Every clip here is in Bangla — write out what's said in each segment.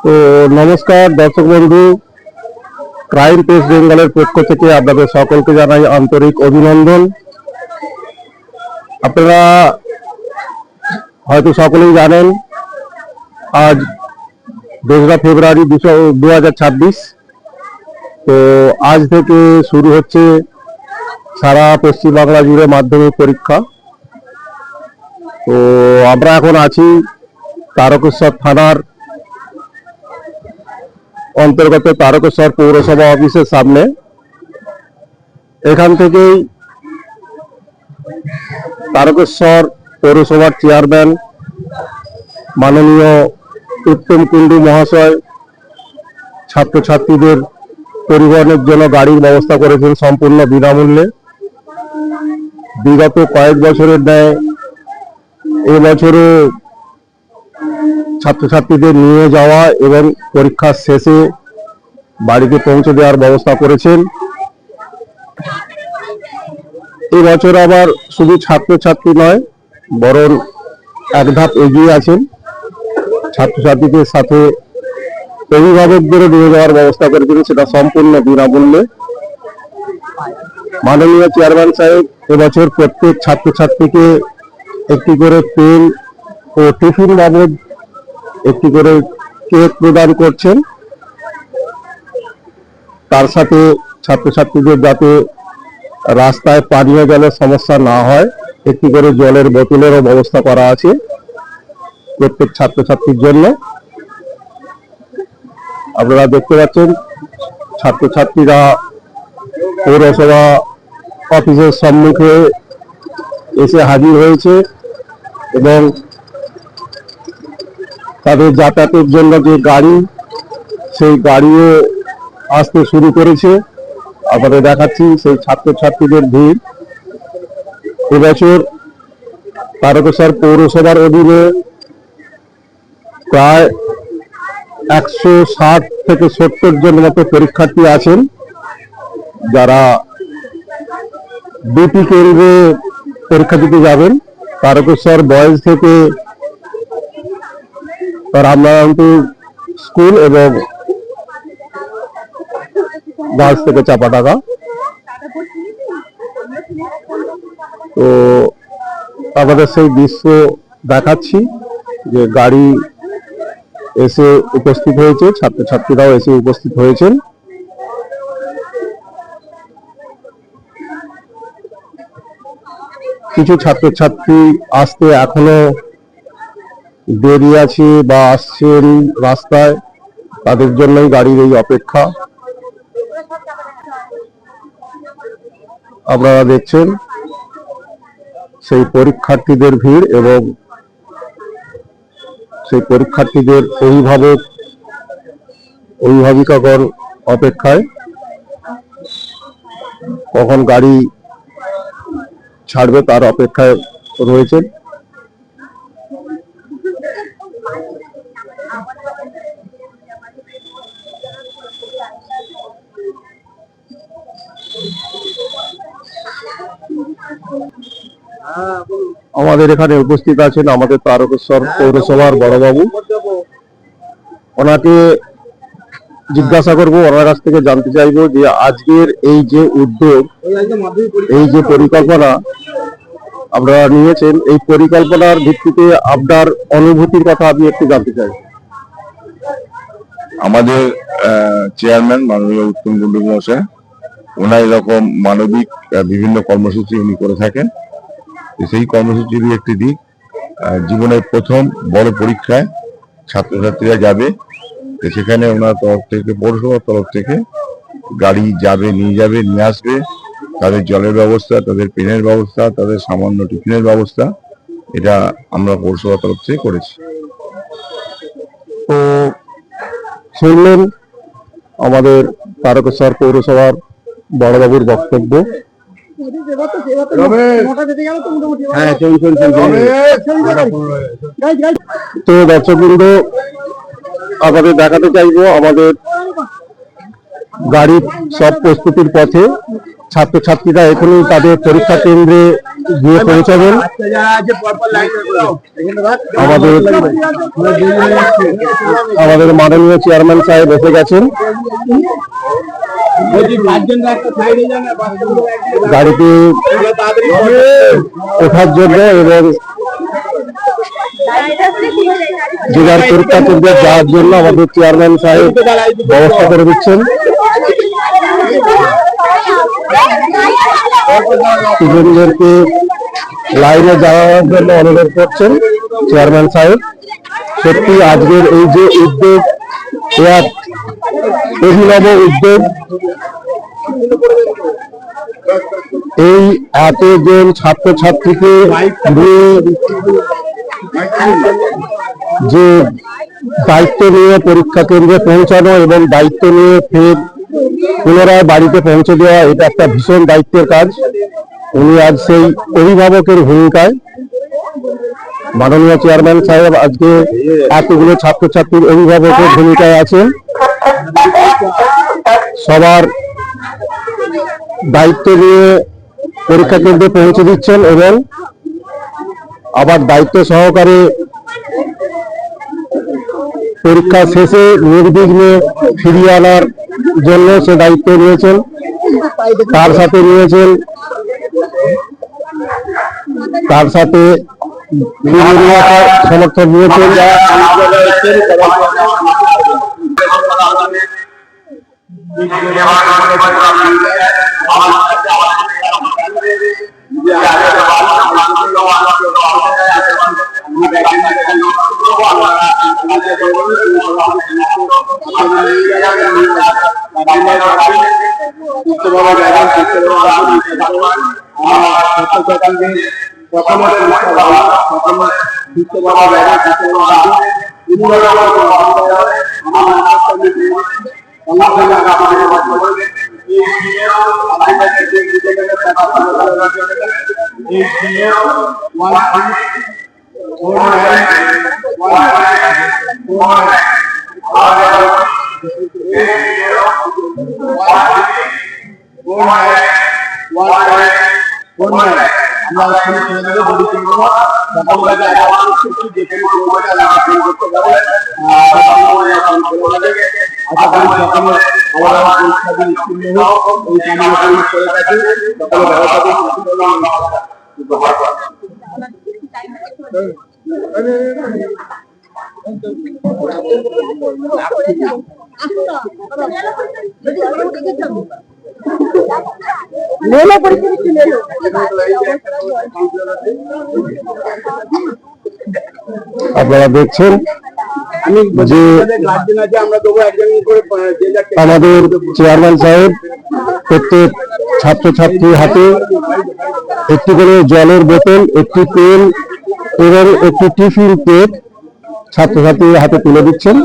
তো নমস্কার দর্শক বন্ধু, ক্রাইম প্রেস বেঙ্গলের পক্ষ থেকে আপনাদের সকলকে জানাই আন্তরিক অভিনন্দন। আপনারা হয়তো সকলেই জানেন আজ 2রা ফেব্রুয়ারি 2026। তো আজ থেকে শুরু হচ্ছে সারা পশ্চিমবাংলা জুড়ে মাধ্যমিক পরীক্ষা। তো আমরা এখন আছি তারকেশ্বর থানার অন্তর্গত তারকেশ্বর পৌরসভা অফিসের সামনে। এখান থেকেই তারকেশ্বর পৌরসভার চেয়ারম্যান মাননীয় উত্তম কুণ্ডু মহাশয় ছাত্রছাত্রীদের পরিবহনের জন্য গাড়ির ব্যবস্থা করেছেন সম্পূর্ণ বিনামূল্যে। বিগত কয়েক বছরের ন্যায় এবছরও ছাত্রছাত্রীদের নিয়ে যাওয়া এবং পরীক্ষার শেষে বাড়িতে পৌঁছে দেওয়ার ব্যবস্থা করেছেন। এবছর আবার শুধু ছাত্রছাত্রী নয়, বরং এক ধাপ এগিয়ে আছেন, ছাত্রছাত্রীদের সাথে অভিভাবকদেরও নিয়ে যাওয়ার ব্যবস্থা করেছেন, সেটা সম্পূর্ণ বিনামূল্যে। মাননীয় চেয়ারম্যান সাহেব এবছর প্রত্যেক ছাত্রছাত্রীকে একটি করে পেন ও টিফিন বাবদ একটি করে কেক প্রদান করছেন। তার সাথে ছাত্রছাত্রীদের যাতে রাস্তায় পানীয় জলের সমস্যা না হয়, একটি করে জলের বোতলেরও ব্যবস্থা করা আছে প্রত্যেক ছাত্রছাত্রীর জন্য। আপনারা দেখতে পাচ্ছেন ছাত্রছাত্রীরা পৌরসভা অফিসের সম্মুখে এসে হাজির হয়েছে এবং তাদের যাতায়াতের জন্য যে গাড়ি, সেই গাড়িও আসতে শুরু করেছে। আপনাদের দেখাচ্ছি সেই ছাত্রছাত্রীদের ভিড়। এবছর তারকেশ্বর পৌরসভার অধীনে প্রায় 160 থেকে 70 জন মতো পরীক্ষার্থী আছেন, যারা দুটি কেন্দ্রে পরীক্ষা দিতে যাবেন। তারকেশ্বর বয়েজ থেকে রামনারায়ণপুর স্কুল এবং গার্লস থেকে চাপাডাঙ্গা। তো আমাদের সেই দৃশ্য দেখাচ্ছি যে গাড়ি এসে উপস্থিত হয়েছে, ছাত্রছাত্রীরাও এসে উপস্থিত হয়েছেন। কিছু ছাত্রছাত্রী আসতে এখনো দেরি আছে বা আসছেন রাস্তায়, তাদের জন্যই গাড়ির এই অপেক্ষা। আপনারা দেখছেন সেই পরীক্ষার্থীদের ভিড় এবং সেই পরীক্ষার্থীদের অভিভাবিকাগণ অপেক্ষায় কখন গাড়ি ছাড়বে তার অপেক্ষায় রয়েছেন। আমাদের এখানে উপস্থিত আছেন আমাদের তারকেশ্বর পৌরসভার বড়বাবু। ওনাকে জিজ্ঞাসা করবো, ওনার কাছ থেকে জানতে চাইবো যে আজকের এই যে উদ্যোগ, এই যে পরিকল্পনা আপনারা নিয়েছেন, এই পরিকল্পনার ভিত্তিতে আপনার অনুভূতির কথা আমি একটু জানতে চাই। আমাদের চেয়ারম্যান মাননীয় উত্তম কুণ্ডু মহাশয়, ওনার এরকম মানবিক বিভিন্ন কর্মসূচি উনি করে থাকেন। সেই কর্মসূচির একটি দিক, জীবনের প্রথম বড় পরীক্ষায় ছাত্রছাত্রীরা যাবে, সেখানে ওনার তরফ থেকে, পৌরসভার তরফ থেকে গাড়ি যাবে, নিয়ে আসবে। তাদের জলের ব্যবস্থা, তাদের পেনের ব্যবস্থা, তাদের সামান্য টিফিনের ব্যবস্থা, এটা আমরা পৌরসভার তরফ থেকে করেছি। তো শুনলেন আমাদের তারকেশ্বর পৌরসভার বড়বাবুর বক্তব্য। তো দর্শকবৃন্দ, আমাদের দেখাতে চাইবো আমাদের গাড়ির সব প্রস্তুতির পথে ছাত্রছাত্রীরা এখনই তাদের পরীক্ষা কেন্দ্রে গিয়ে পৌঁছাবেন। আমাদের মাননীয় চেয়ারম্যান সাহেব এসে গেছেন গাড়িতে ওঠার জন্য এবং যে যার পরীক্ষা কেন্দ্রে যাওয়ার জন্য আমাদের চেয়ারম্যান সাহেব ব্যবস্থা করে দিচ্ছেন। স্টুডেন্টদেরকে লাইনে যাওয়ার জন্য অনুরোধ করছেন চেয়ারম্যান সাহেব। সত্যি আজকের এই যে উদ্যোগ, এক অভিনব উদ্যোগ। এই এতজন ছাত্রছাত্রীকে নিয়ে যে দায়িত্ব নিয়ে পরীক্ষা কেন্দ্রে পৌঁছানো এবং দায়িত্ব নিয়ে ফের পুনরায় বাড়িতে পৌঁছে দেওয়া, এটা একটা ভীষণ দায়িত্বের কাজ। উনি আজ সেই অভিভাবকের ভূমিকায়, মাননীয় চেয়ারম্যান সাহেব আজকে এতগুলো ছাত্রছাত্রীর অভিভাবকের ভূমিকায় আছেন। সবার দায়িত্ব নিয়ে পরীক্ষা কেন্দ্রে পৌঁছে দিচ্ছেন এবং আবার দায়িত্ব সহকারে পরীক্ষা শেষে নির্বিঘ্নে ফিরিয়ে আনার জন্য সে দায়িত্ব নিয়েছেন। তার সাথে সমর্থন নিয়েছেন। আপনারা দেখছেন যে আমাদের চেয়ারম্যান সাহেব প্রত্যেক ছাত্রছাত্রীর হাতে একটি করে জলের বোতল, একটি পেন এবং একটি টিফিন কেক ছাত্রছাত্রীর হাতে তুলে দিচ্ছেন।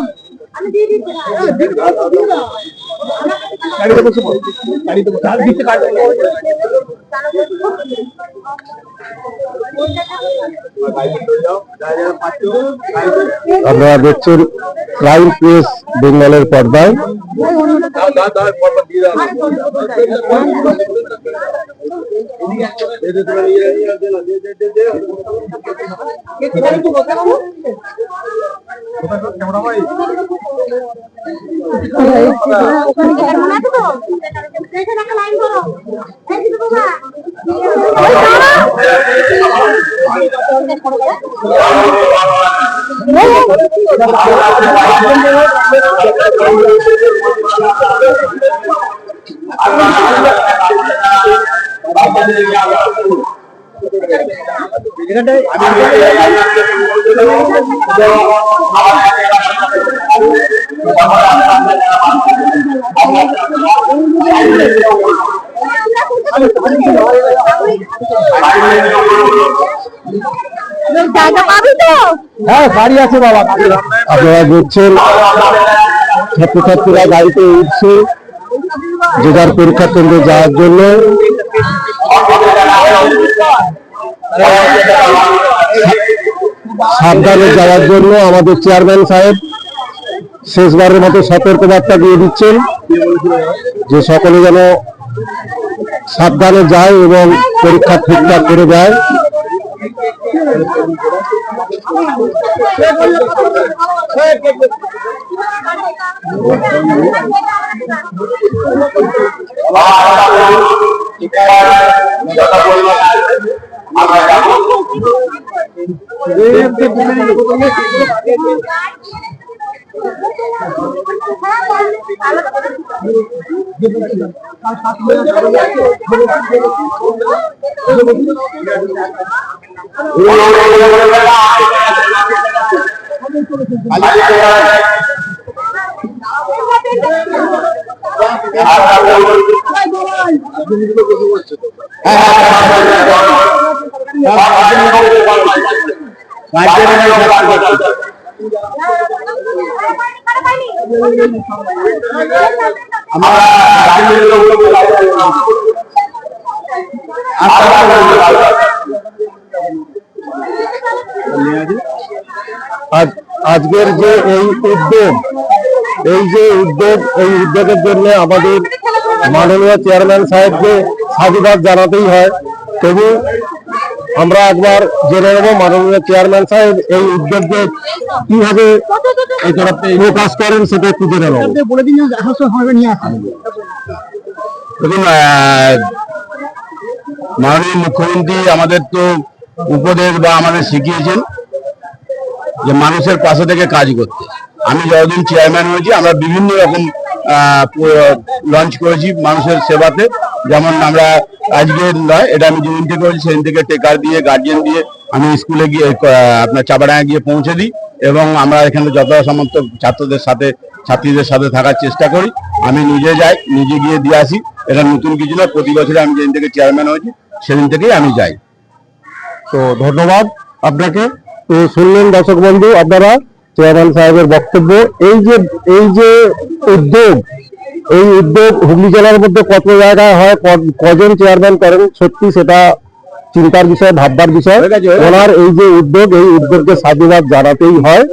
আপনারা দেখছেন ক্রাইম প্রেস বেঙ্গলের পর্দায়। হ্যাঁ, গাড়ি আছে বাবা। আপনারা দেখছেন ছাত্রছাত্রীরা গাড়িতে উঠছে যে যার পরীক্ষা কেন্দ্রে যাওয়ার জন্য। সাবধানে যাওয়ার জন্য আমাদের চেয়ারম্যান সাহেব শেষবারের মতো সতর্কবার্তা দিয়ে দিচ্ছেন যে সকলে যেন সাবধানে যায় এবং পরীক্ষা ঠিকঠাক করে দেয়। আজকের যে এই উদ্যোগের জন্য আমাদের মাননীয় চেয়ারম্যান সাহেবকে সাধুবাদ জানাতেই হয়। তবু আমরা একবার জেনে নেব মাননীয় চেয়ারম্যান সাহেব এই উদ্যোগকে কিভাবে প্রকাশ করেন, সেটা একটু জেনে নেব। দেখুন, মাননীয় মুখ্যমন্ত্রী আমাদের তো উপদেশ বা আমাদের শিখিয়েছেন যে মানুষের পাশে থেকে কাজ করতে। আমি যতদিন চেয়ারম্যান হয়েছি আমরা বিভিন্ন রকম লঞ্চ করেছি মানুষের সেবাতে। যেমন আমরা আজকে নয়, এটা আমি যেদিন থেকে করেছি সেদিন থেকে টেকার দিয়ে গার্জিয়ান দিয়ে আমি স্কুলে গিয়ে আপনার চাপাডাঙ্গা গিয়ে পৌঁছে দিই এবং আমরা এখানে যথাসামর্থ্য ছাত্রীদের সাথে থাকার চেষ্টা করি। আমি নিজে যাই, নিজে গিয়ে দিয়ে আসি। এটা নতুন কিছু না, প্রতি বছরে আমি যেদিন থেকে চেয়ারম্যান হয়েছি সেদিন থেকেই আমি যাই। তো ধন্যবাদ আপনাকে। তো শুনলেন দর্শক বন্ধু আপনারা চেয়ারম্যান সাহেবের বক্তব্য। এই যে উদ্যোগ হুগলি জেলার মধ্যে কত জায়গায় হয়, কজন চেয়ারম্যান করেন, সত্যি সেটা চিন্তার বিষয়, ভাববার বিষয়। ওনার এই যে উদ্যোগকে সাধুবাদ জানাতেই হয়।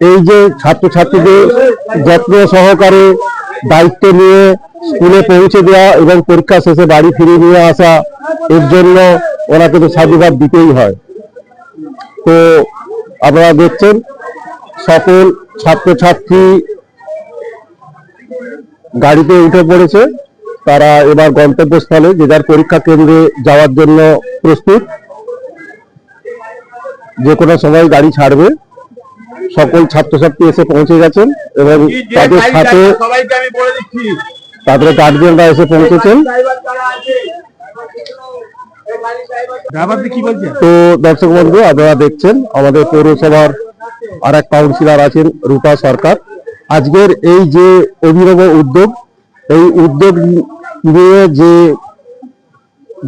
এই যে ছাত্রছাত্রীদের যত্ন সহকারে দায়িত্ব নিয়ে স্কুলে পৌঁছে দেওয়া এবং পরীক্ষা শেষে বাড়ি ফিরিয়ে নিয়ে আসা, এর জন্য ওনাকে তো সাধুবাদ দিতেই হয়। তো আপনারা দেখছেন সকল ছাত্রছাত্রী গাড়িতে উঠে পড়েছে। তারা এবার গন্তব্যস্থলে যে যার পরীক্ষা কেন্দ্রে যাওয়ার জন্য প্রস্তুত। যে কোনো সময় গাড়ি ছাড়বে। সকল ছাত্রছাত্রী এসে পৌঁছে গেছেন এবং তাদের সাথে তাদের গার্জিয়ানরা এসে পৌঁছেছেন। তো দর্শক বন্ধু আপনারা দেখছেন আমাদের পৌরসভার আর এক কাউন্সিলর আছেন রূপা সরকার। আজকের এই যে অভিনব উদ্যোগ, এই উদ্যোগ নিয়ে যে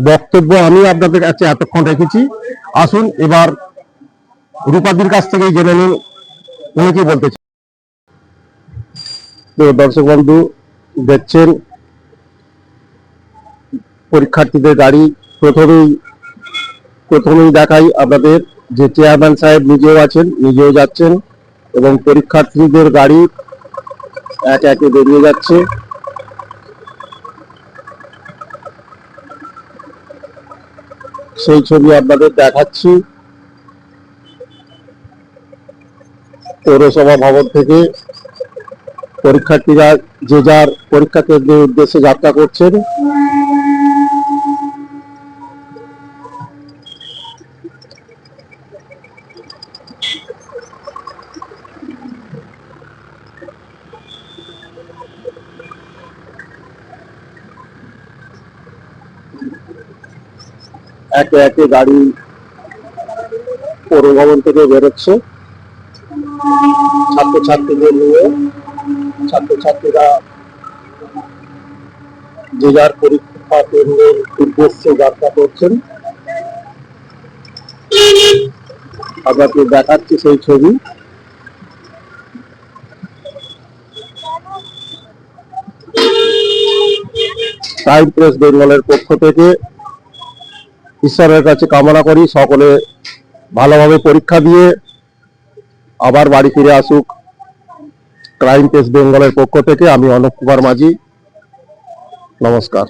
বক্তব্য আমি আপনাদের কাছে এতক্ষণ রেখেছি, আসুন এবার রূপাদির কাছ থেকে জেনে নিন উনি কি বলতে চান। তো দর্শক বন্ধু দেখছেন পরীক্ষার্থীদের গাড়ি। প্রথমেই দেখাই আপনাদের যে চেয়ারম্যান সাহেব নিজেও আছেন, নিজেও যাচ্ছেন এবং পরীক্ষার্থীদের গাড়ি এক একে বেরিয়ে যাচ্ছে। সেই ছবি আপনাদের দেখাচ্ছি। পৌরসভা ভবন থেকে পরীক্ষার্থীরা যে যার পরীক্ষা কেন্দ্রের উদ্দেশ্যে যাত্রা করছেন। একে একে গাড়ি পৌর ভবন থেকে বেরোচ্ছে ছাত্রছাত্রীদের নিয়ে। ছাত্রছাত্রীরা যে যার পরীক্ষা কেন্দ্রের উদ্দেশ্যে যাত্রা করছেন। আপনাকে দেখাচ্ছি সেই ছবি। টাইম প্রেস বেঙ্গলের পক্ষ থেকে ঈশ্বরের কাছে কামনা করি সকলে ভালোভাবে পরীক্ষা দিয়ে আবার বাড়ি ফিরে আসুক। ক্রাইম প্রেস বেঙ্গলের পক্ষ থেকে আমি অনুপ কুমার মাঝি। নমস্কার।